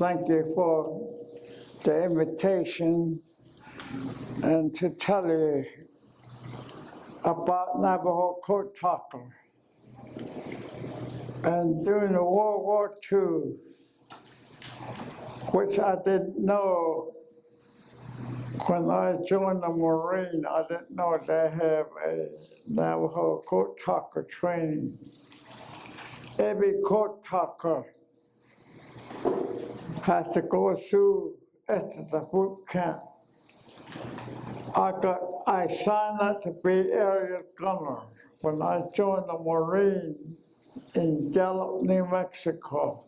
thank you for the invitation and to tell you about Navajo coat taco. And during the World War II, which I didn't know when I joined the Marine, I didn't know they have a Navajo coat taco training. Every coat taco has to go through after the boot camp. I signed up to be area gunner when I joined the Marine in Gallup, New Mexico.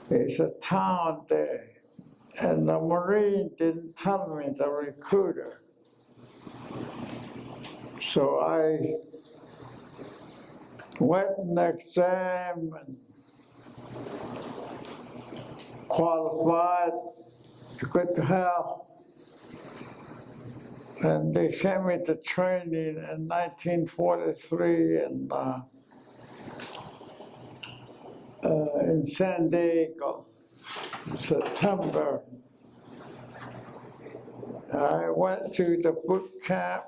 It's a town there. And the Marine didn't tell me, the recruiter. So I went an exam and qualified to go to hell. And they sent me to training in 1943 in San Diego, September. I went through the boot camp.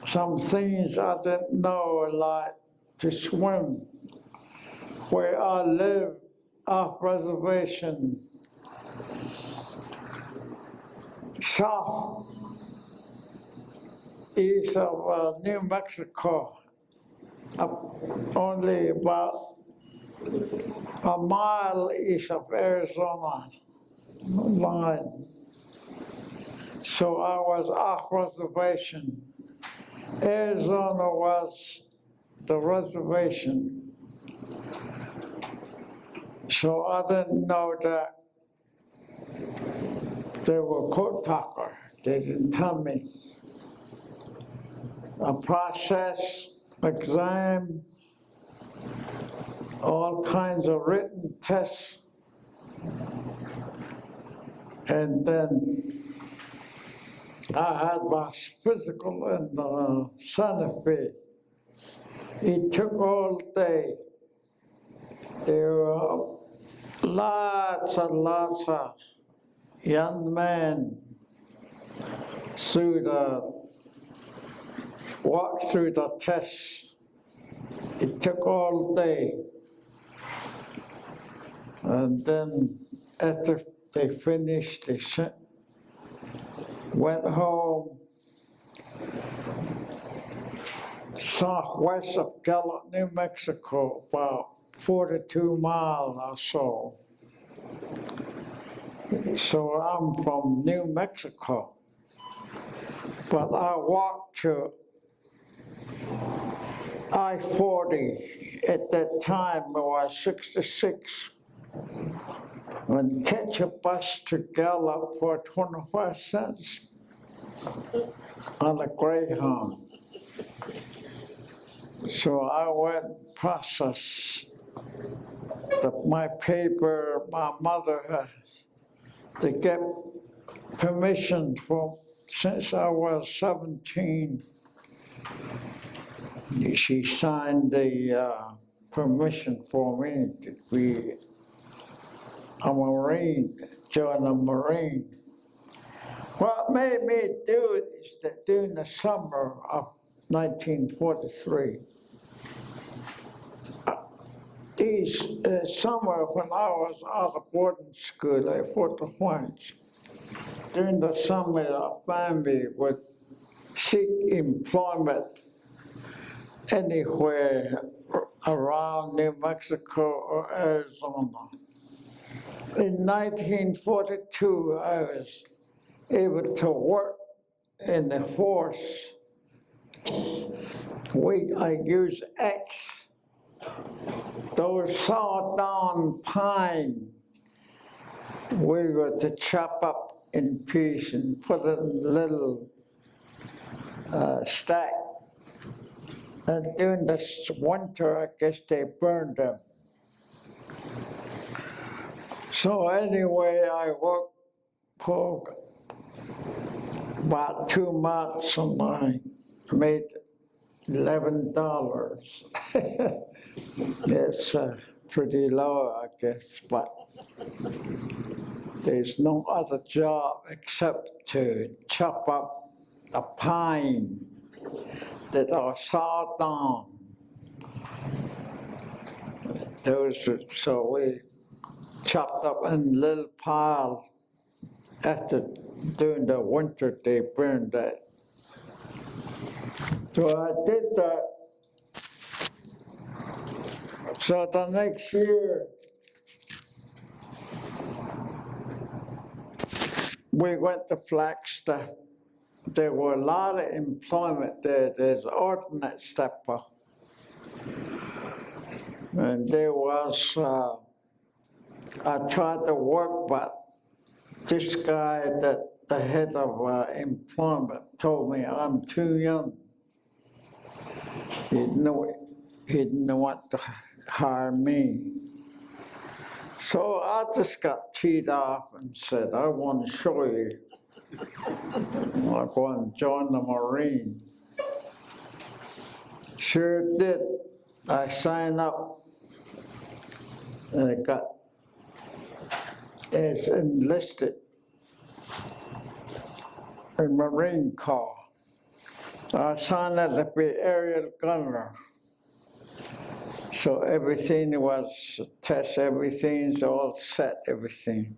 Some things I didn't know, like to swim. Where I live off reservation, south east of New Mexico, only about a mile east of Arizona line. So I was off reservation. Arizona was the reservation. So I didn't know that they were coat taco. They didn't tell me. A process, exam, all kinds of written tests, and then I had my physical in Santa Fe. It took all day. There were lots and lots of young men walked through the tests. It took all day. And then after they finished, they went home southwest of Gallup, New Mexico, about 42 miles or so. So I'm from New Mexico, but I walked to I-40. At that time, it was 66. And catch a bus to Gallup for 25 cents on a Greyhound. So I went and processed my paper. My mother has to get permission since I was 17. She signed the permission for me to be a Marine, join a Marine. What made me do it is that during the summer of 1943, summer when I was out of boarding school at Fort Defiance, during the summer our family would seek employment anywhere around New Mexico or Arizona. In 1942, I was able to work in the force. I used X, those sawed-down pine. We were to chop up in piece and put it in a little stack. And during the winter, I guess they burned them. So anyway, I worked for about 2 months and I made $11. It's pretty low, I guess, but There's no other job except to chop up a pine that are sawed down. So we chopped up in little pile. After during the winter, they burned that. So I did that. So the next year, we went to Flagstaff. There were a lot of employment there. There's ordnance stepper. And there was, I tried to work, but this guy, the head of employment, told me I'm too young. He didn't want to hire me. So I just got teed off and said, I want to show you. I'm going to join the Marine. Sure did. I signed up and I got as enlisted in Marine Corps. I signed up to be aerial gunner. So everything was test, everything's all set, everything.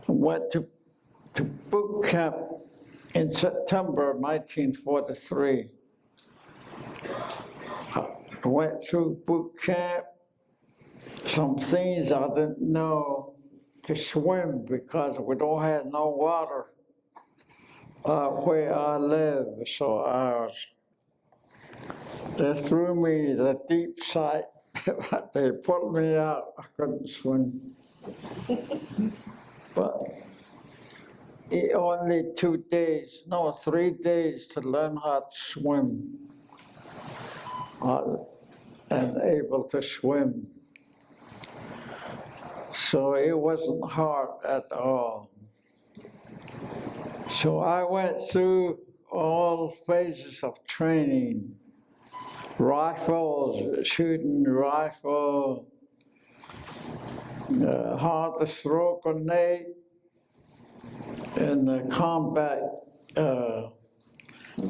Went to boot camp in September 1943. I went through boot camp. Some things I didn't know to swim because we don't have no water where I live. So they threw me the deep side. They pulled me out. I couldn't swim. But it only 3 days to learn how to swim. And able to swim. So it wasn't hard at all. So I went through all phases of training. Rifles, shooting rifle, how to throw grenade in the combat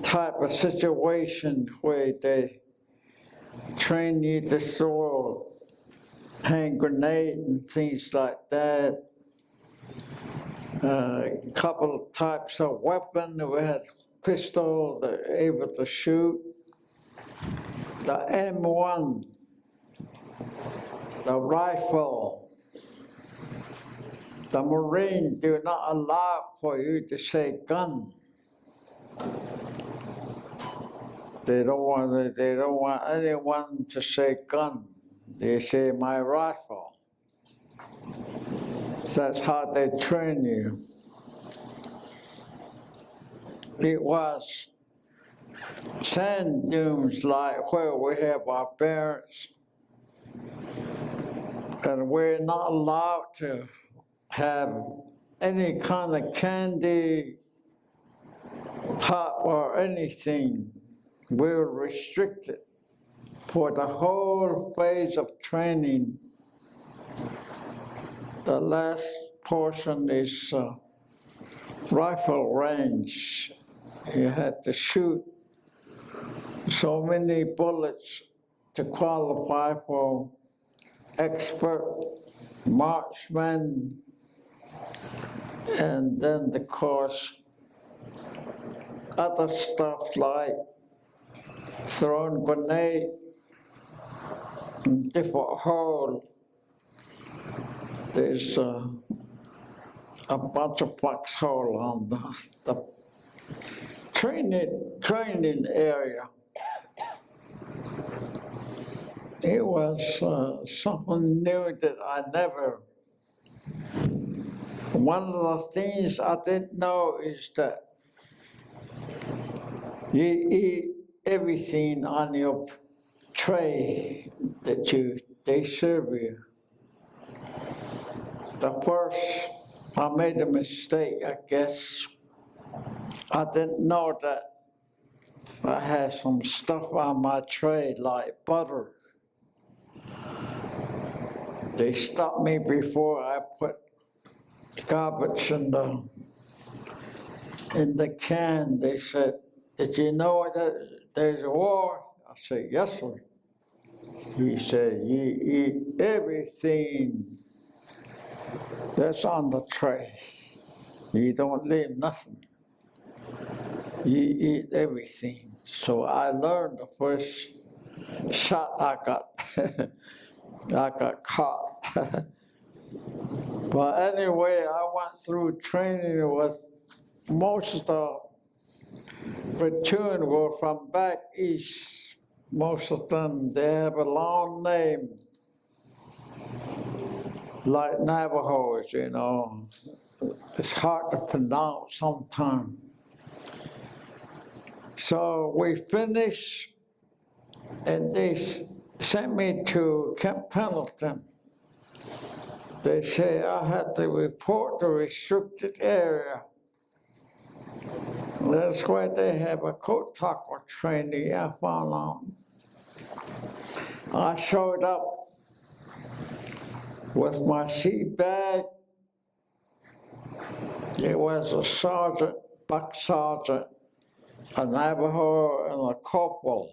type of situation where they train you to throw hand grenade and things like that. A couple of types of weapon. We had pistol, able to shoot. The M1, the rifle. The Marine do not allow for you to say gun. They don't want anyone to say gun. They say my rifle. That's how they train you. It was sand dunes like where we have our parents, and we're not allowed to have any kind of candy, pop, or anything. We're restricted for the whole phase of training. The last portion is rifle range. You had to shoot so many bullets to qualify for expert marksman, and then the course, other stuff like throwing grenade in different holes. There's a bunch of foxhole on the training area. It was something new that I never. One of the things I didn't know is that you eat everything on your tray that they serve you. The first, I made a mistake, I guess. I didn't know that I had some stuff on my tray like butter. They stopped me before I put garbage in the can. They said, "Did you know that there's a war?" I said, "Yes, sir." He said, "You eat everything that's on the tray. You don't leave nothing. You eat everything." So I learned the first shot I got. I got caught. But anyway, I went through training with most of the platoon were from back east. Most of them, they have a long name, like Navajos, you know. It's hard to pronounce sometimes. So we finished, and they sent me to Camp Pendleton. They say I had to report the restricted area. That's why they have a coat taco training, I found out. I showed up with my seat bag. It was a sergeant, buck sergeant, a Navajo, and a corporal.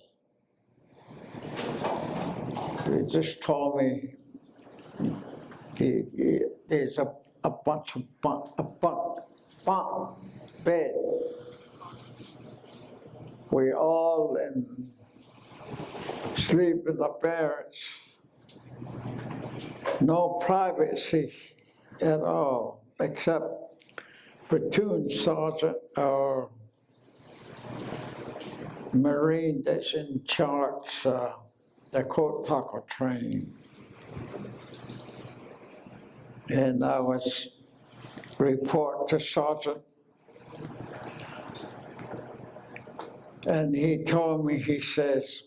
They just told me there's a bunch of bunk bed. We all sleep in the barracks. No privacy at all, except platoon sergeant or Marine that's in charge, the coat taco training. And I was report to sergeant. And he told me, he says,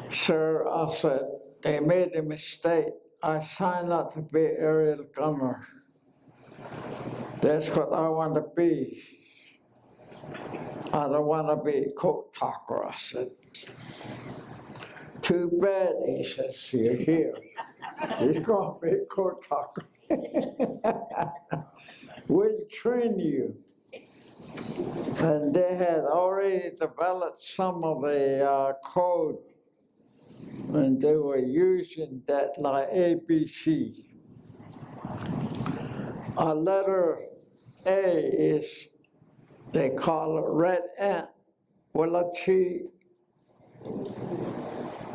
"Sir," I said, "they made a mistake. I signed up to be aerial gunner. That's what I want to be. I don't want to be coat taco." I said, "Too bad," he says, "you're here. You're going to be coat taco. We'll train you." And they had already developed some of the code, and they were using that like ABC. A letter A is, they call it red ant, Willachi.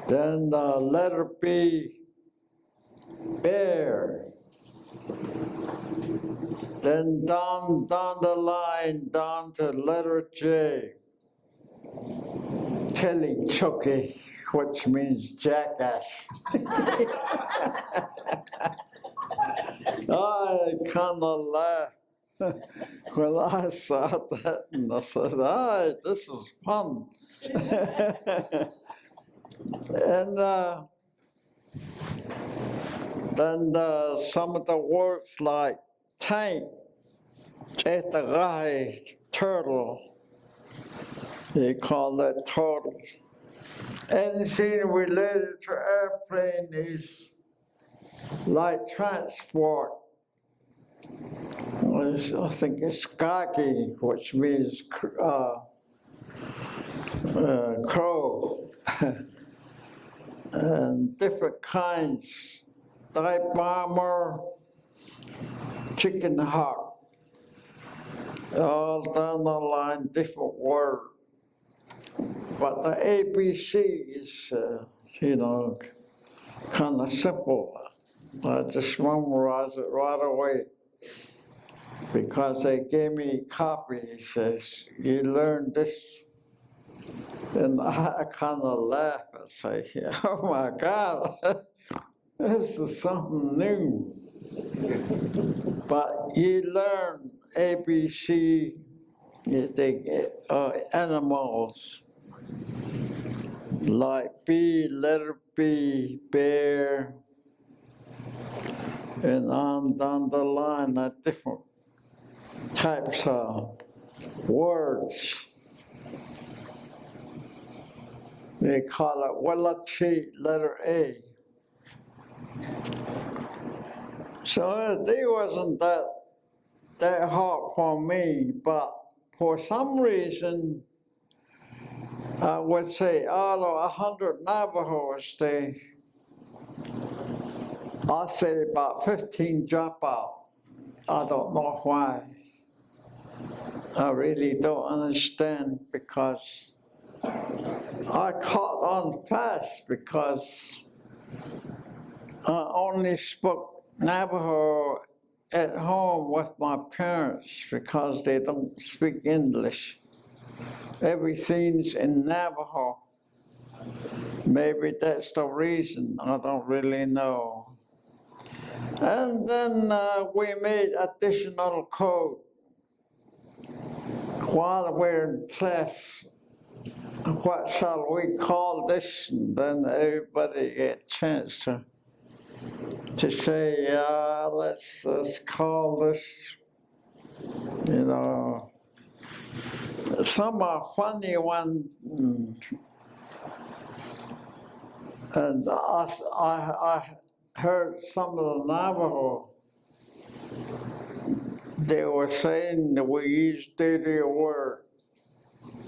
Then the letter B, bear. Then down the line, down to letter J, Kelly Chucky, which means jackass. I kind of laughed when I saw that, and I said, this is fun." And then some of the words like tank, turtle, they call that turtle. Anything related to airplane is light transport. I think it's skagi, which means crow, and different kinds, dive bomber, chicken hawk, all down the line, different words. But the ABC is, kind of simple. I just memorized it right away because they gave me a copy. He says, "You learn this." And I kind of laugh and say, "Oh my God, this is something new." But you learn ABC, animals, like B, letter B, bear, and on down the line, different types of words. They call it Willachi, letter A. So they wasn't that hard for me, but for some reason, I would say out of 100 Navajos, I'll say about 15 drop out. I don't know why. I really don't understand, because I caught on fast because I only spoke Navajo at home with my parents because they don't speak English. Everything's in Navajo. Maybe that's the reason. I don't really know. And then we made additional code while we're in class. What shall we call this? And then everybody get a chance to say, let's call this, you know. Some are funny ones, and I heard some of the Navajo, they were saying that we use dirty word.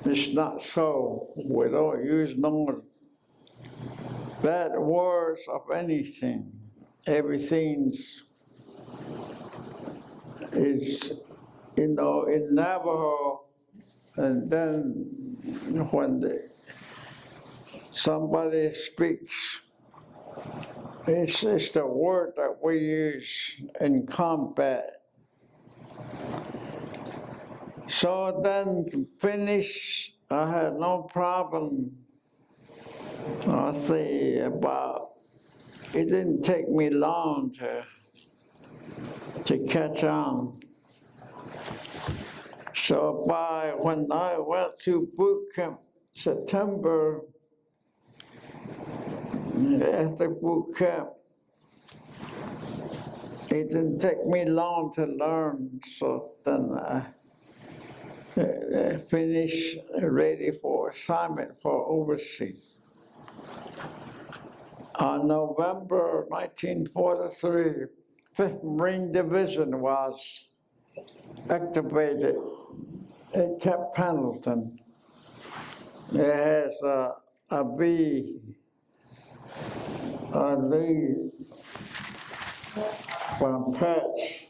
It's not so. We don't use no bad words of anything. Everything's is, you know, in Navajo, and then when somebody speaks, it's the word that we use in combat. So then to finish, I had no problem. I say it didn't take me long to catch on. So when I went to boot camp, September, after boot camp, it didn't take me long to learn. So then I finished, ready for assignment for overseas. On November 1943, 5th Marine Division was activated at Camp Pendleton. It has a V, a lead from patch.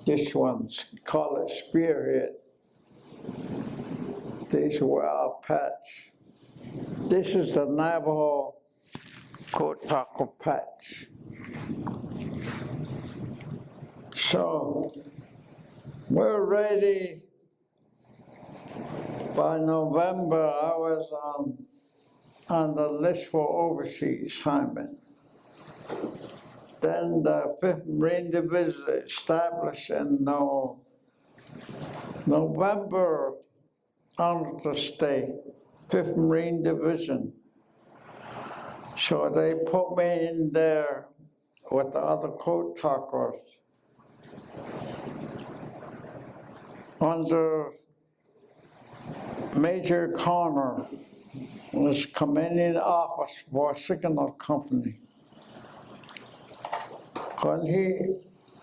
This one's called it spearhead. These were our patch. This is the Navajo Kotaku patch. So we're ready. By November, I was on the list for overseas assignment. Then the 5th Marine Division established in November under the state, 5th Marine Division. So they put me in there with the other code talkers under Major Connor, was commanding officer for Signal Company. When he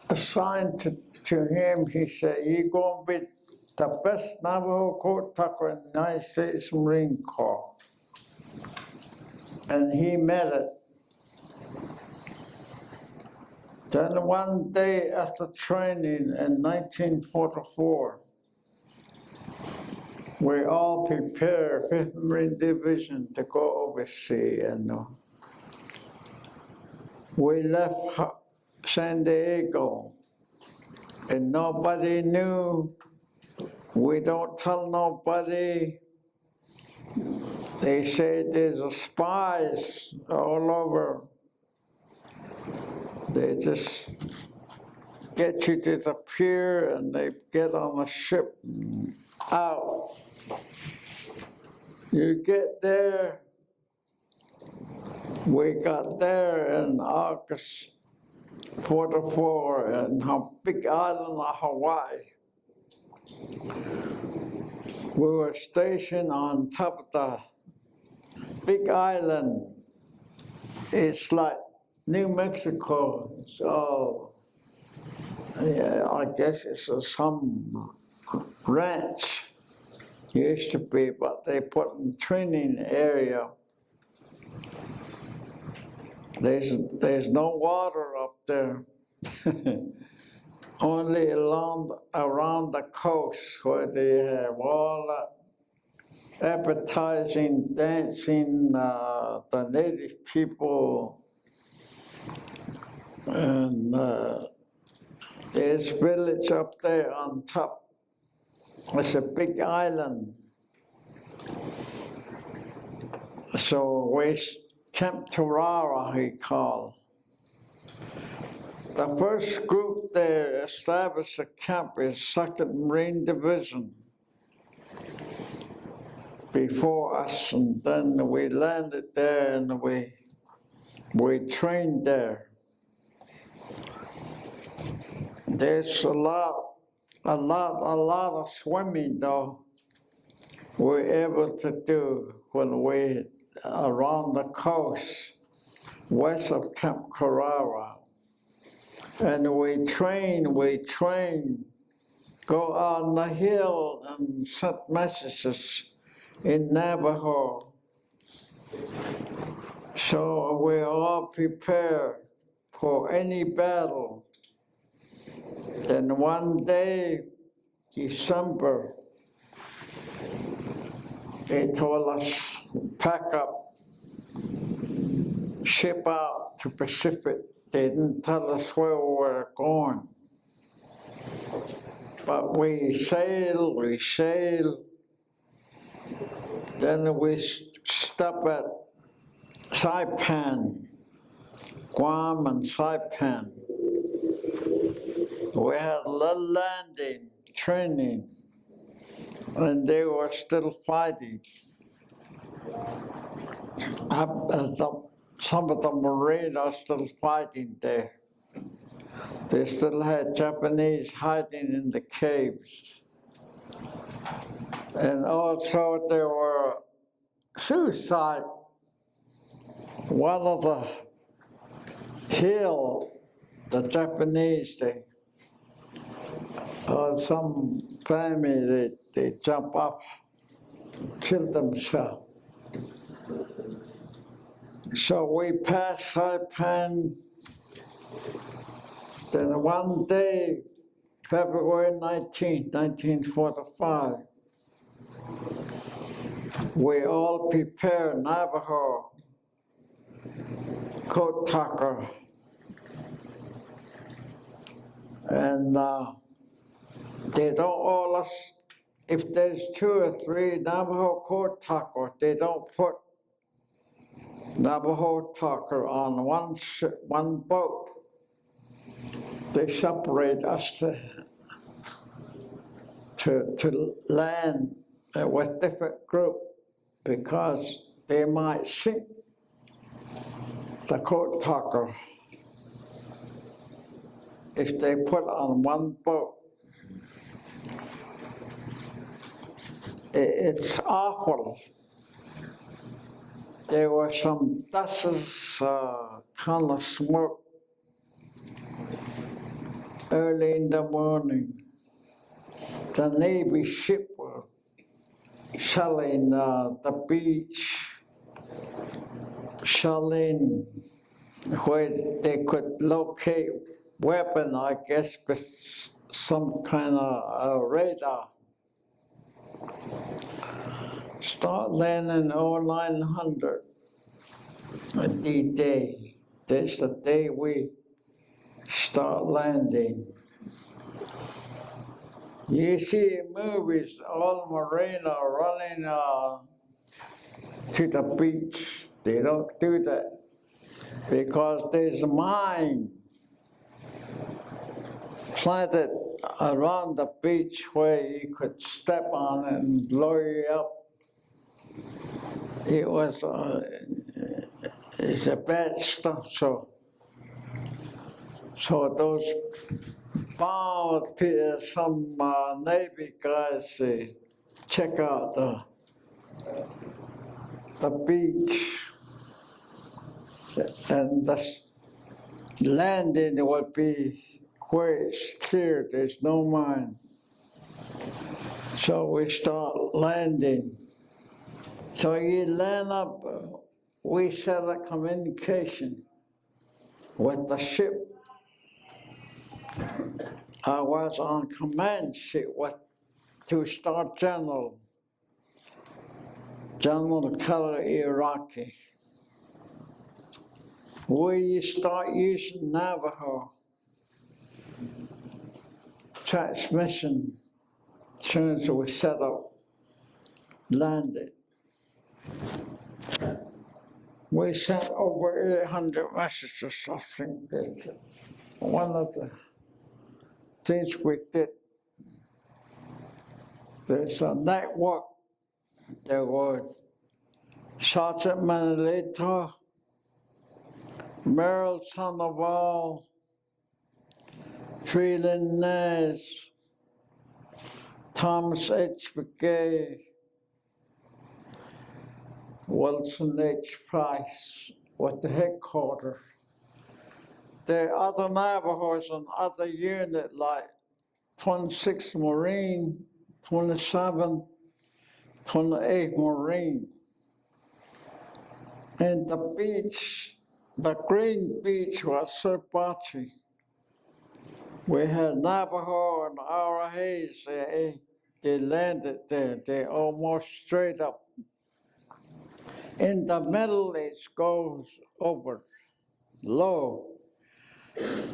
assigned to him, he said, "You're going to be the best Navajo code talker in the United States Marine Corps." And he met it. Then one day after training in 1944, we all prepared 5th Marine Division to go overseas, and we left San Diego, and nobody knew. We don't tell nobody. They say there's spies all over. They just get you to the pier and they get on a ship out. You get there. We got there in August 44 in Big Island of Hawaii. We were stationed on top of the Big Island. It's like New Mexico. It's all Yeah, I guess it's some ranch. Used to be, but they put in training area. There's no water up there. Only around the coast where they have all the advertising, dancing, the native people, and there's village up there on top. It's a big island. So we Camp Tarara, he called. The first group there established a camp is 2nd Marine Division before us, and then we landed there and we trained there. There's a lot of swimming though we're able to do when we around the coast west of Camp Carrara. And we train, go on the hill and send messages in Navajo. So we're all prepared for any battle. Then one day, December, they told us, pack up, ship out to Pacific. They didn't tell us where we were going. But we sailed. Then we stopped at Saipan, Guam and Saipan. We had a little landing, training, and they were still fighting. Some of the Marines are still fighting there. They still had Japanese hiding in the caves. And also there were suicide. One of the hill, the Japanese, some family, they jump up, kill themselves. So we passed Saipan. Then one day, February 19, 1945, we all prepared Navajo, coat tucker, and they don't all us, if there's 2 or 3 Navajo coat tucker, they don't put Navajo tucker on one boat. They separate us to land with different group because they might sink the coat tucker if they put on one boat. It's awful. There were some dusty kind of smoke early in the morning. The Navy ship were shelling the beach, shelling where they could locate weapon, I guess, with some kind of radar. Start landing 0900 D-Day. That's the day we start landing. You see in movies, all Marines are running to the beach. They don't do that because there's a mine planted around the beach where you could step on it and blow you up. It was it's a bad stuff. So those bombs, some Navy guys check out the beach, and the landing would be where it's clear, there's no mine. So we start landing. So you land up, we set a communication with the ship. I was on command ship with two-star general, General Keller Iraqi. We start using Navajo transmission as soon as we set up, landed. We sent over 800 messages, I think. One of the things we did, there's a network. There were Sergeant Manolito, Merrill Sandoval, Freeland Nash, Thomas H. Begay, Wilson H. Price with the headquarters. There are other Navajos and other units like 26th Marine, 27th, 28th Marine. And the beach, the green beach was Surbachi. We had Navajo and Arahays, they landed there, they almost straight up. In the middle, it goes over low.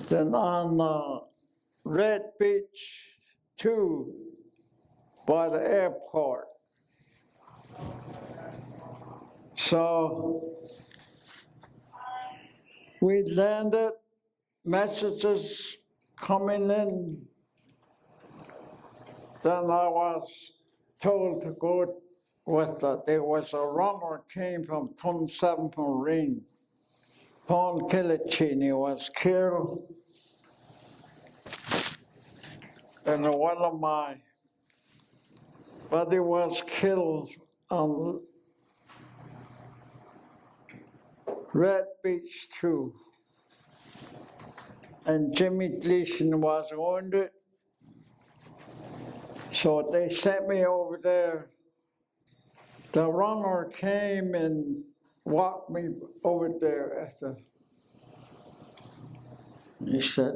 Then on Red Beach 2 by the airport. So we landed, messages coming in. Then I was told to go with there was a runner came from 27th Marine. Paul Killichini was killed. And one of my buddy was killed on Red Beach 2. And Jimmy Gleason was wounded. So they sent me over there. The runner came and walked me over there after. He said,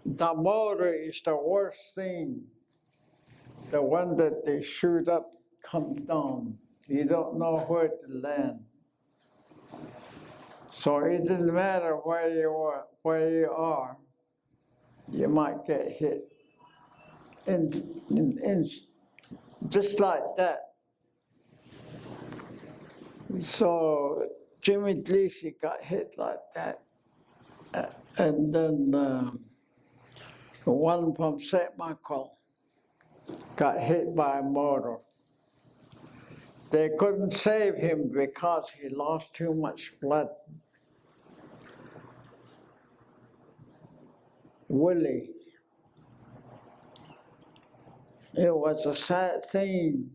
the motor is the worst thing. The one that they shoot up comes down. You don't know where to land. So it doesn't matter where you are, you might get hit. And just like that. So Jimmy Gleason got hit like that. And then one from St. Michael got hit by a motor. They couldn't save him because he lost too much blood. Willie. It was a sad thing.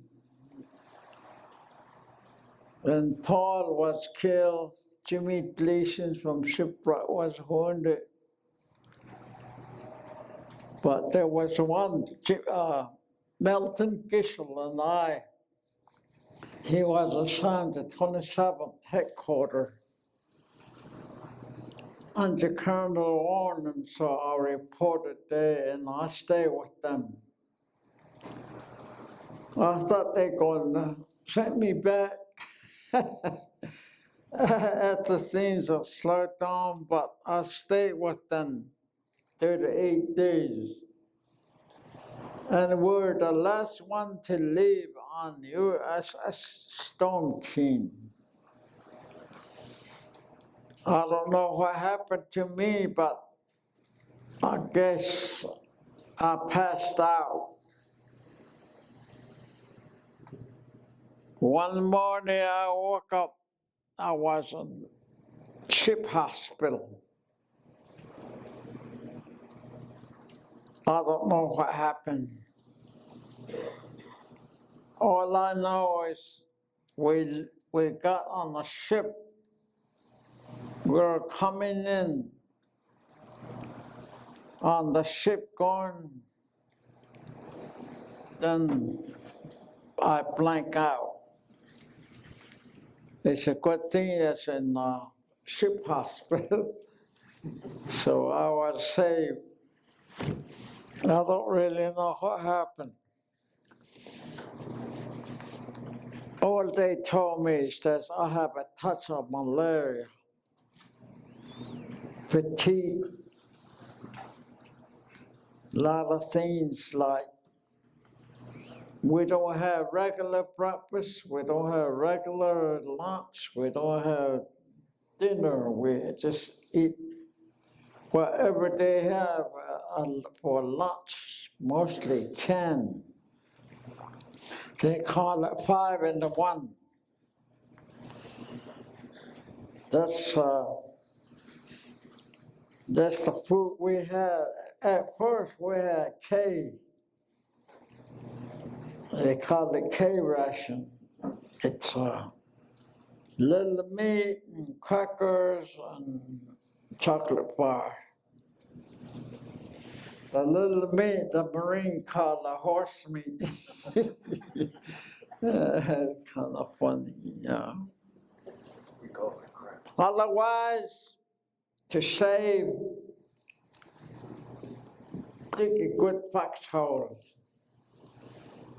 And Paul was killed. Jimmy Gleason from Shipwreck was wounded. But there was one, Melton Gishel and I, he was assigned to 27th headquarters under Colonel Warren, so I reported there and I stayed with them. I thought they were going to send me back after things are slowed down, but I stayed with them 38 days. And we're the last one to leave on USS Storm King. I don't know what happened to me, but I guess I passed out. One morning I woke up, I was in ship hospital. I don't know what happened. All I know is we got on a ship. We were coming in on the ship going, then I blank out. It's a good thing it's in the ship hospital, so I was saved. I don't really know what happened. All they told me is that I have a touch of malaria, fatigue, a lot of things like we don't have regular breakfast, we don't have regular lunch, we don't have dinner, we just eat whatever they have for lunch, mostly canned. They call it 5 in the 1. That's the food we had. At first we had K. They call it K ration. It's little meat and crackers and chocolate bar. The little meat, the Marine called the horse meat. It's kind of funny, yeah. We call it crap. Otherwise, to save, dig a good foxhole.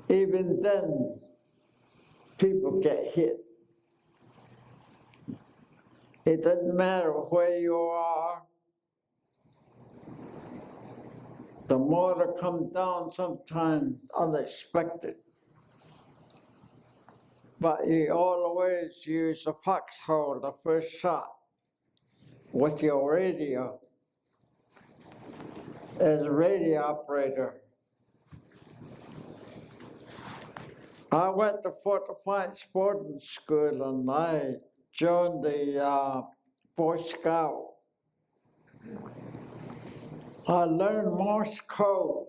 Even then, people get hit. It doesn't matter where you are. The mortar comes down sometimes unexpected. But you always use a foxhole, the first shot, with your radio. As a radio operator, I went to Fort Defiance Sporting School and I joined the Boy Scout. I learned Morse code.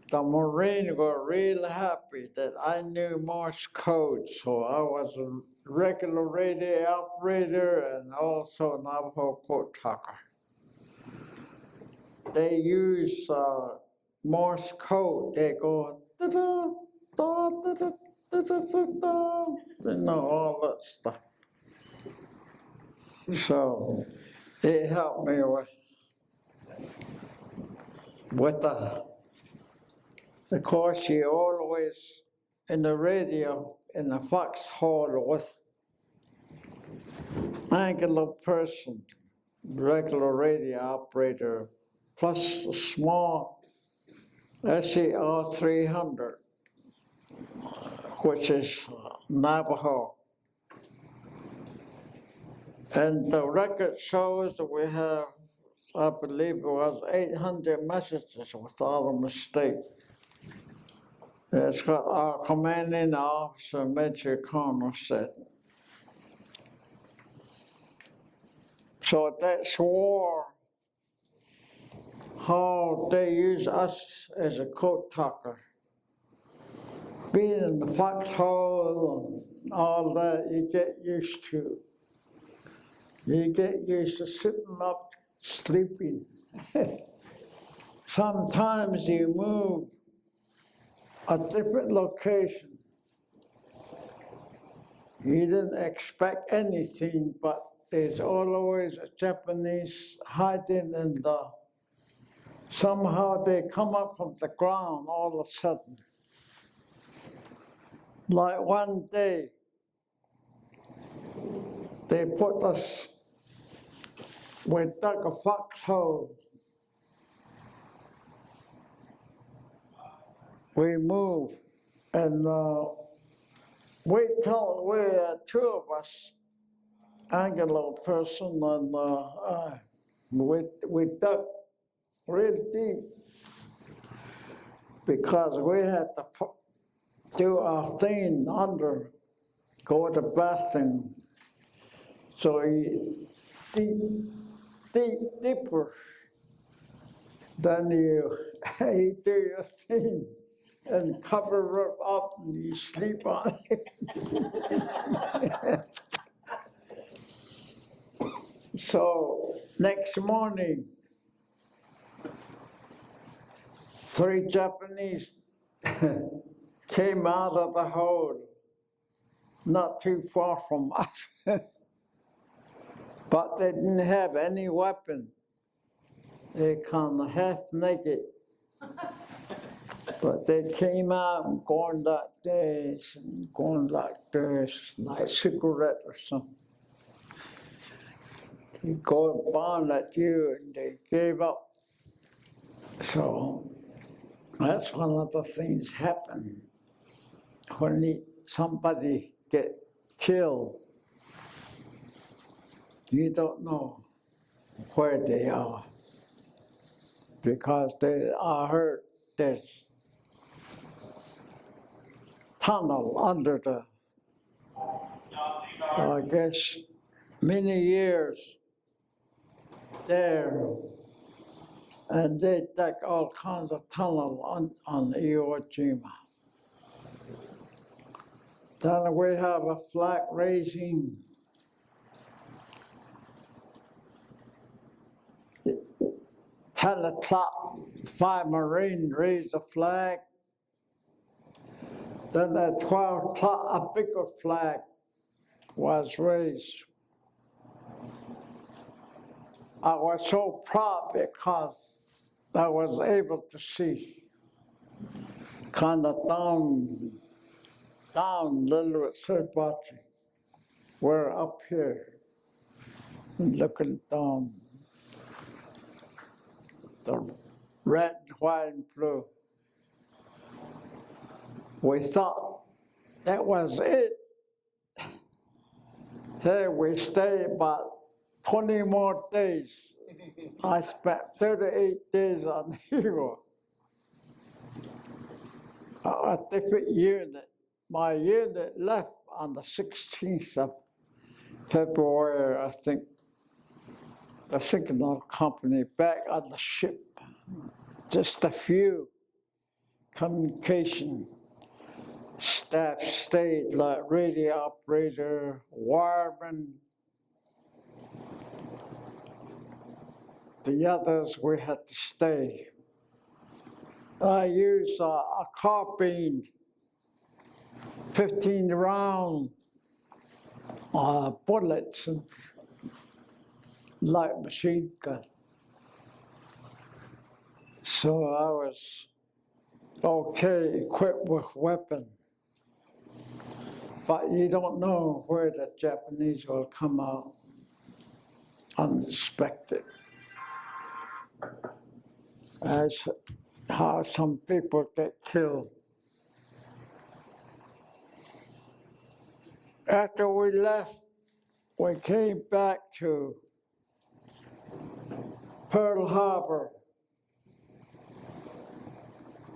The Marines were real happy that I knew Morse code, so I was a regular radio operator and also Navajo code talker. They use Morse code. They go da da da da da da da da da. You know all that stuff. So it helped me with the. Of course, you always in the radio in the foxhole with angular person, regular radio operator, plus a small SER 300, which is Navajo. And the record shows that we have, I believe it was 800 messages without a mistake. It's got our commanding officer, Major Connor, said. So that's war, how they use us as a code talker. Being in the foxhole and all that, you get used to. You get used to sitting up, sleeping. Sometimes you move a different location. You didn't expect anything, but there's always a Japanese hiding in the, somehow they come up from the ground all of a sudden. Like one day, they put us, we dug a foxhole. We moved and we told, two of us, angular person, and we dug real deep because we had to do our thing under, go to the bathroom. So you deeper than you do your thing and cover it up and you sleep on it. So next morning, 3 Japanese came out of the hole, not too far from us, but they didn't have any weapon. They kind of half naked, but they came out and going like this and going like this, like cigarette or something. They go and bound at you, and they gave up. So that's one of the things happen when somebody get killed. You don't know where they are because I heard there's tunnel under the, I guess, many years there, and they dug all kinds of tunnel on Iwo Jima. Then we have a flag raising. 10 o'clock, 5 Marines raised the flag. Then at 12 o'clock, a bigger flag was raised. I was so proud because I was able to see kind of down little Sirbachi. We're up here looking down the red, white, and blue. We thought that was it. Here we stayed about 20 more days. I spent 38 days on Hero. A different unit. My unit left on the 16th of February, I think. The signal company back on the ship. Just a few communication staff stayed, like radio operator, wireman. The others, we had to stay. I used a carbine, 15 round bullets and light machine gun. So I was okay equipped with weapon. But you don't know where the Japanese will come out unexpected. As how some people get killed. After we left, we came back to Pearl Harbor.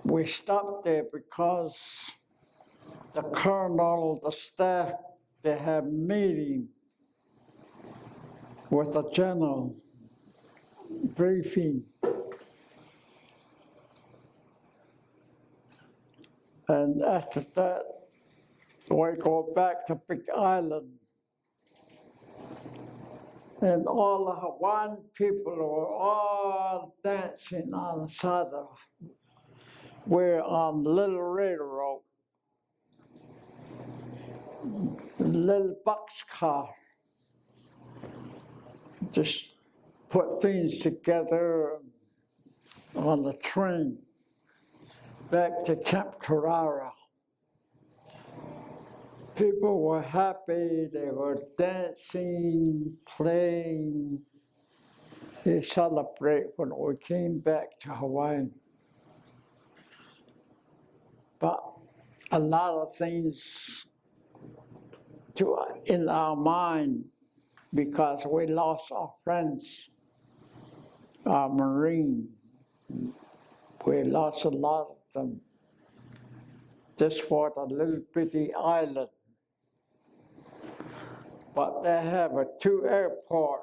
We stopped there because the colonel, the staff, they have a meeting with the general, briefing. And after that, we go back to Big Island. And all the Hawaiian people were all dancing on the side of, we're on the little railroad, little boxcar. Just put things together on the train back to Camp Carrara. People were happy, they were dancing, playing. They celebrate when we came back to Hawaii. But a lot of things in our mind because we lost our friends, our Marine. We lost a lot of them just for the little bitty island. But they have a 2 airport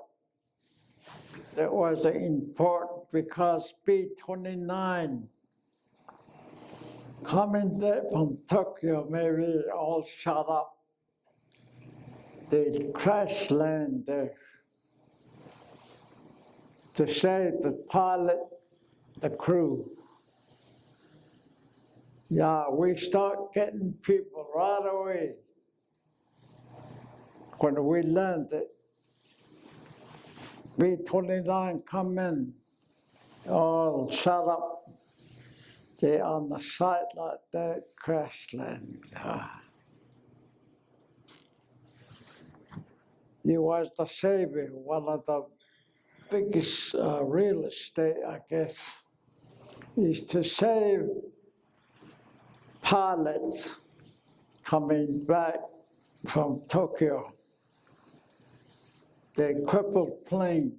that was important because B-29 coming there from Tokyo, maybe all shot up. They crash land there. to save the pilot, the crew. Yeah, we start getting people right away when we learned that B-29 come in, all set up. They on the site like that, crash land. He was the savior, one of the biggest real estate, I guess, is to save pilots coming back from Tokyo. They crippled plane,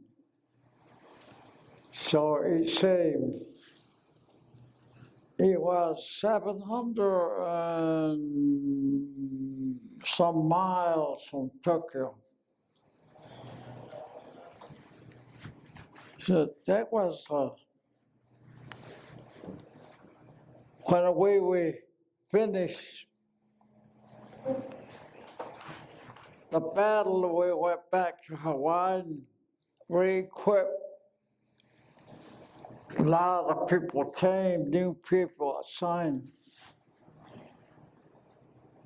so it saved. It was 700 and some miles from Tokyo. So that was when we finished the battle. We went back to Hawaii, re-equipped. A lot of people came, new people assigned.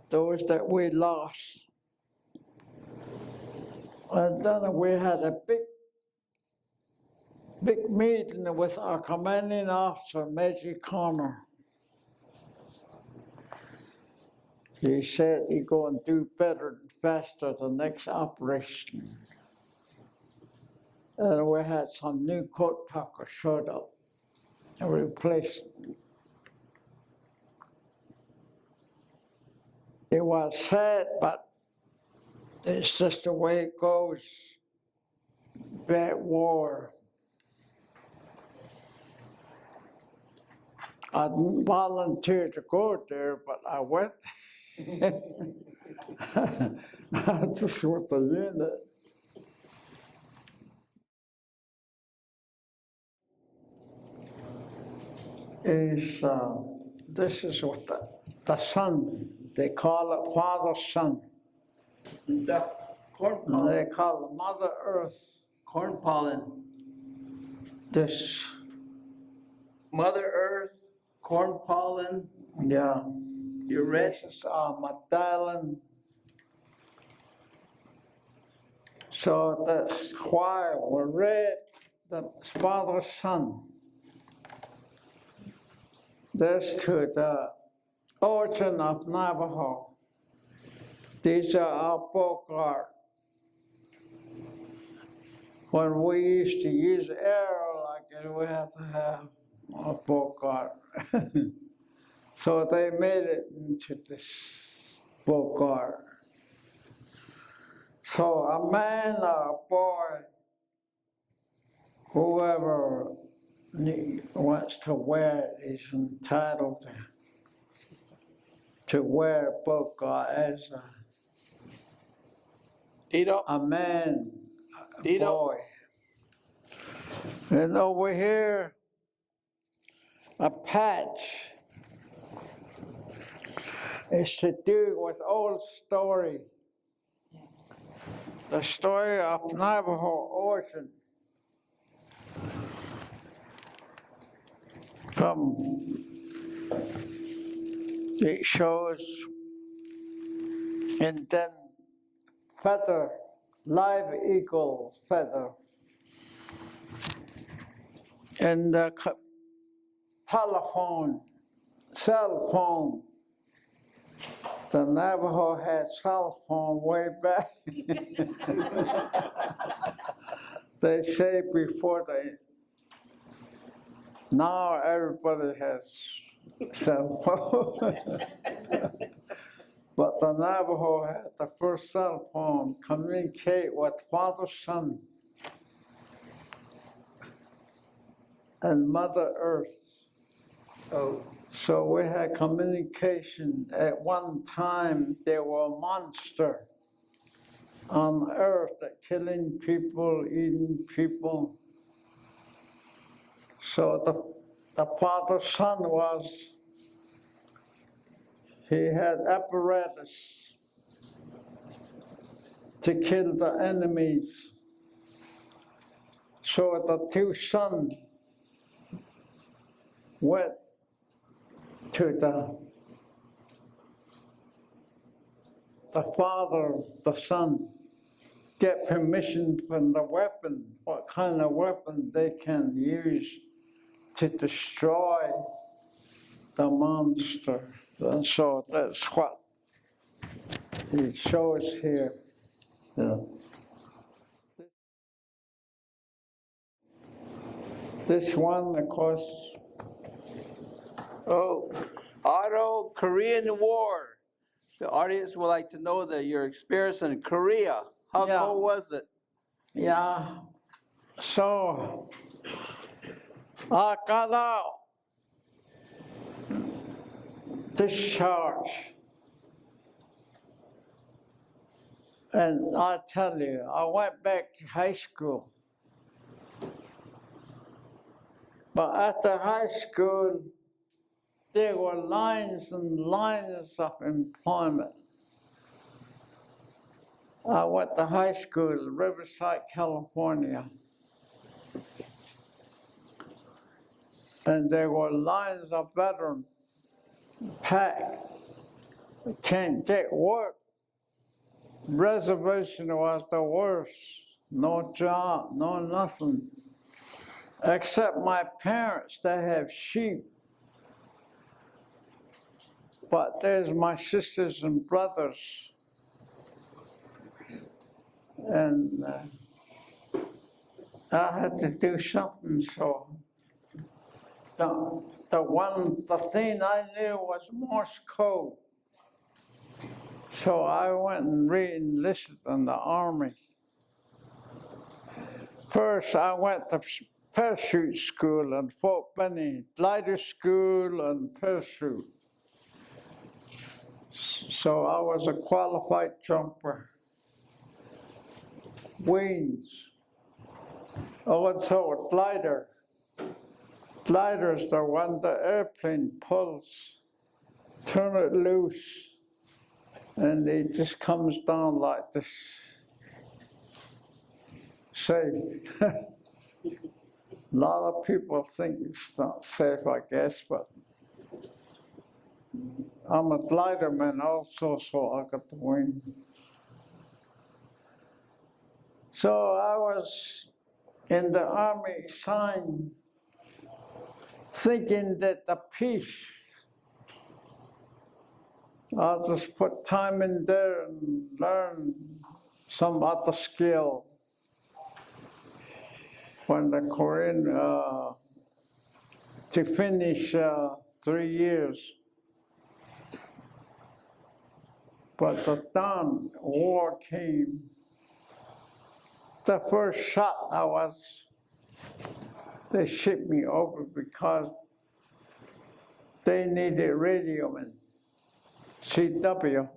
Those that we lost. And then we had a big meeting with our commanding officer, Major Connor. He said he's going to do better and faster the next operation. And we had some new court talkers showed up and replaced them. It was sad, but it's just the way it goes. That war. I didn't volunteer to go there, but I went. I just went to unit. This is what the sun, they call it Father Sun. The corn And pollen. they call it Mother Earth. Corn pollen. This, Mother Earth, corn pollen. yeah. You're red. This is medallion. So that's why we read the Father Sun. There's to the origin of Navajo. These are our bogart. When we used to use arrow like it, we had to have a bogart. So they made it into this bogart. So a man or a boy, whoever wants to wear it is entitled to wear bogart as a man, a boy. And over here, a patch is to do with old story. The story of Navajo origin. It shows, and then feather, live eagle feather. And the telephone, cell phone. The Navajo had cell phone way back. They say before now everybody has cell phone. But the Navajo had the first cell phone, communicate with Father, Son, and Mother Earth. Oh. So we had communication. At one time, there were a monster on Earth that killing people, eating people. So the Father, Son he had apparatus to kill the enemies. So the two sons went to the father, the son, get permission from the weapon, what kind of weapon they can use to destroy the monster. And so that's what it shows here. Yeah. This one, of course, Oh, Otto, Korean War. The audience would like to know that your experience in Korea. How Yeah. cold was it? yeah. So I got out, discharged, and I tell you, I went back to high school. But after high school, there were lines and lines of employment. I went to high school, Riverside, California. And there were lines of veterans packed. Can't get work. Reservation was the worst. No job, no nothing. Except my parents, they have sheep. But there's my sisters and brothers. And I had to do something, so the thing I knew was Morse code. So I went and re-enlisted in the Army. First, I went to parachute school in Fort Benning, glider school and parachute. So I was a qualified jumper. Wings. Also a glider. Glider is the one the airplane pulls. Turn it loose, and it just comes down like this. Safe. A lot of people think it's not safe, I guess, but I'm a glider man also, so I got the wing. So I was in the Army sign thinking that the peace, I'll just put time in there and learn some other skill. When the Korean, to finish 3 years. But the Don War came. The first shot they shipped me over because they needed radiomen. CW.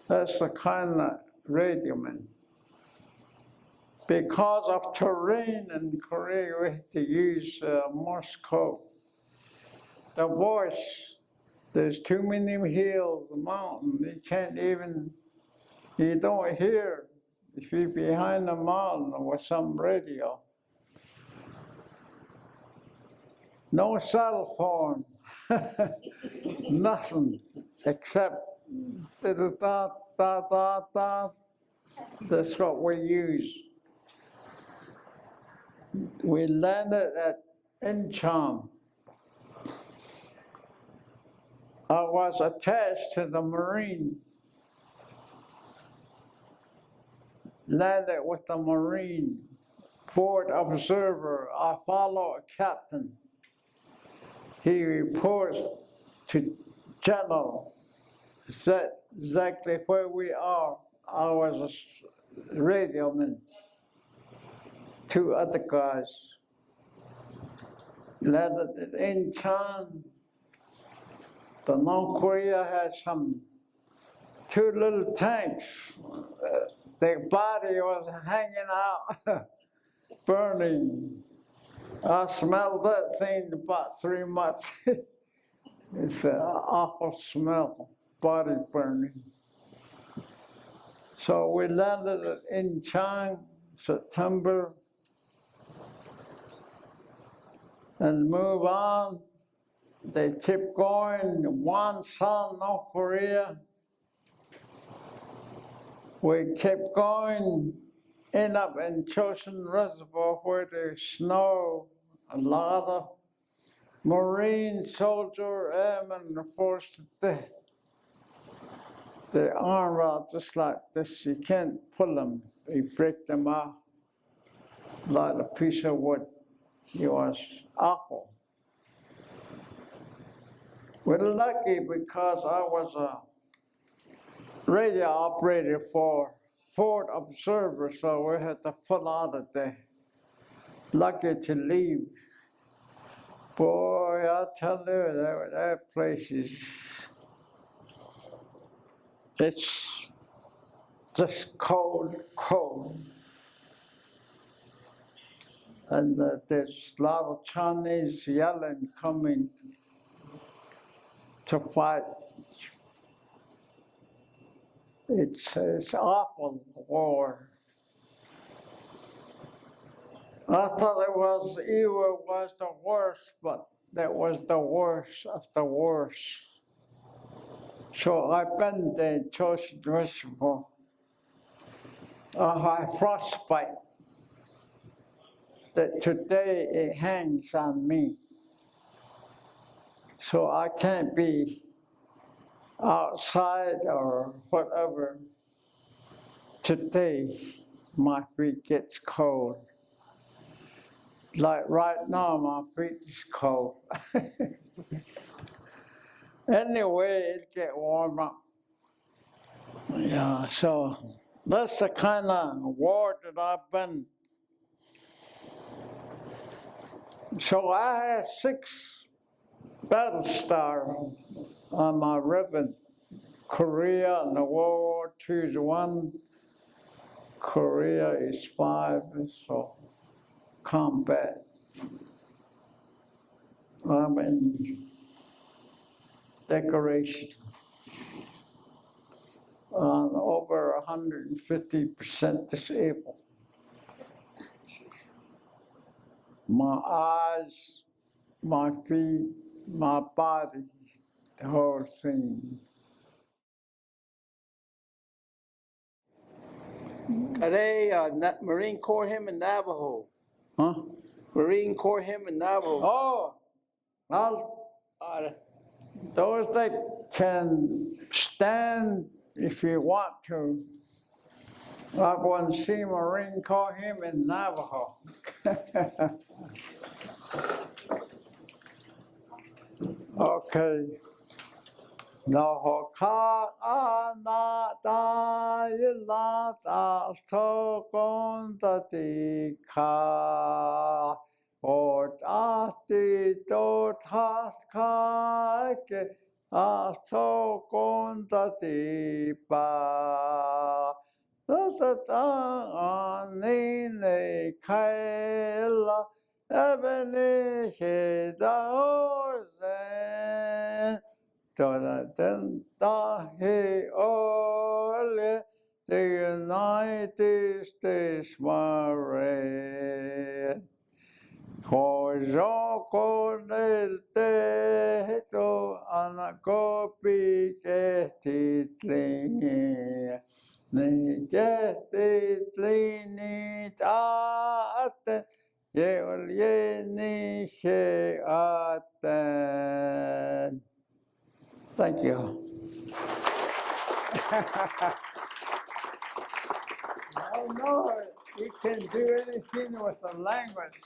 That's the kind of radioman. Because of terrain in Korea, we had to use Morse code. The voice, there's too many hills, mountains, you don't hear if you're behind a mountain with some radio. No cell phone, nothing except da da da da da. That's what we use. We landed at Incheon. I was attached to the Marine. Landed with the Marine board observer. I follow a captain. He reports to General. Said exactly where we are. I was a radioman. 2 other guys. Landed at Incheon. The North Korea had 2 little tanks. Their body was hanging out, burning. I smelled that thing about 3 months. It's an awful smell, body burning. So we landed at Incheon, September, and move on. They kept going, Wonsan, North Korea. We kept going, end up in Chosin Reservoir where there's snow, a lot of Marine soldier airmen are forced to death. The arm out just like this, you can't pull them, you break them off like a piece of wood. It was awful. We're lucky because I was a radio operator for Ford Observer, so we had to pull out of there. Lucky to leave. Boy, I tell you, that place it's just cold, cold. And there's a lot of Chinese yelling coming to fight. It's awful war. I thought it was evil was the worst, but that was the worst of the worst. So I've been there, chosen vegetable. I frostbite. That today it hangs on me. So I can't be outside or whatever. Today my feet gets cold. Like right now my feet is cold. Anyway, it get warm up. Yeah, so that's the kind of war that I've been. So I had 6 battle stars on my ribbon. Korea in the World War II is 1, Korea is 5, so combat. I'm in decoration on over 150% disabled. My eyes, my feet, my body, the whole thing. Marine Corps him in Navajo. Huh? Marine Corps him in Navajo. Oh, well, those that can stand if you want to. I want to see Marine Corps him in Navajo. Okay. No ka ana da ila da to kon da ti ka o da ti do ta ka ke a to kon da ti pa da da da ni ne kai la ebeni he da o zen he ole the United States Marine. Kojo del teto anakopi ketitling. Ni ketitling ate ye ni she aten. Thank you. I know you can do anything with the language.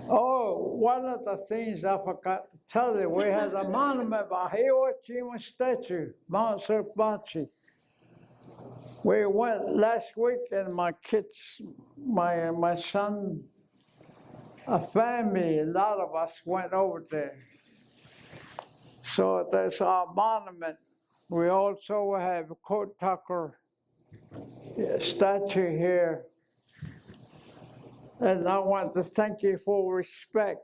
Oh, one of the things I forgot to tell you, we had a monument by Hiwa Jima statue, Mount Surpanchi. We went last week and my kids, my son, a family, a lot of us went over there. So there's our monument. We also have a Coat Tucker statue here. And I want to thank you for respect.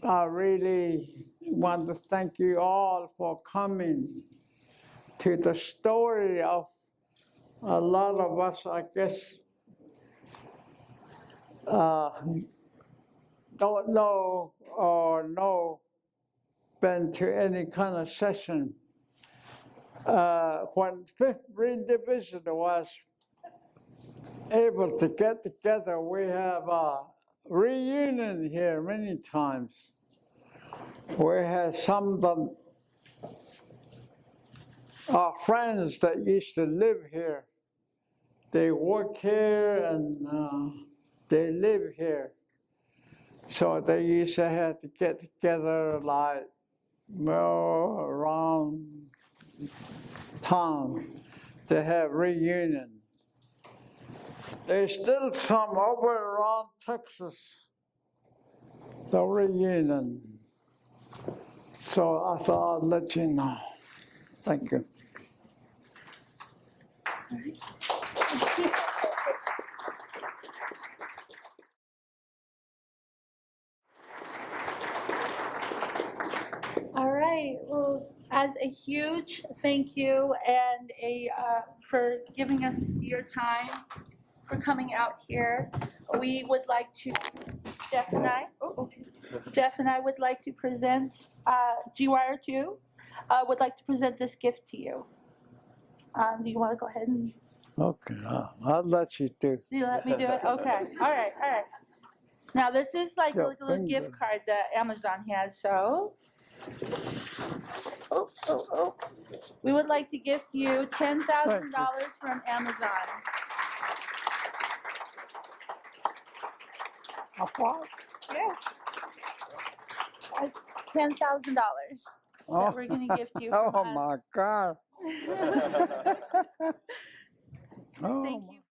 I really want to thank you all for coming to the story of a lot of us, I guess, don't know or know, been to any kind of session. When Fifth Marine Division was able to get together, we have a reunion here many times. We had some of our friends that used to live here. They work here and they live here. So they used to have to get together like around town to have reunion. There's still some over around Texas, the reunion. So I thought I'd let you know. Thank you. All right. Well, as a huge thank you and for giving us your time, for coming out here, we would like to, Jeff and I would like to present, GYR2 would like to present this gift to you. Do you want to go ahead and Okay, I'll let you do. you let me do it? Okay. All right. Now this is like Your a little gift finger. card that Amazon has. So, oh. We would like to gift you $10,000 from Amazon. A what? Yes. $10,000 that we're gonna gift you from Oh us. my God. Oh, Thank you.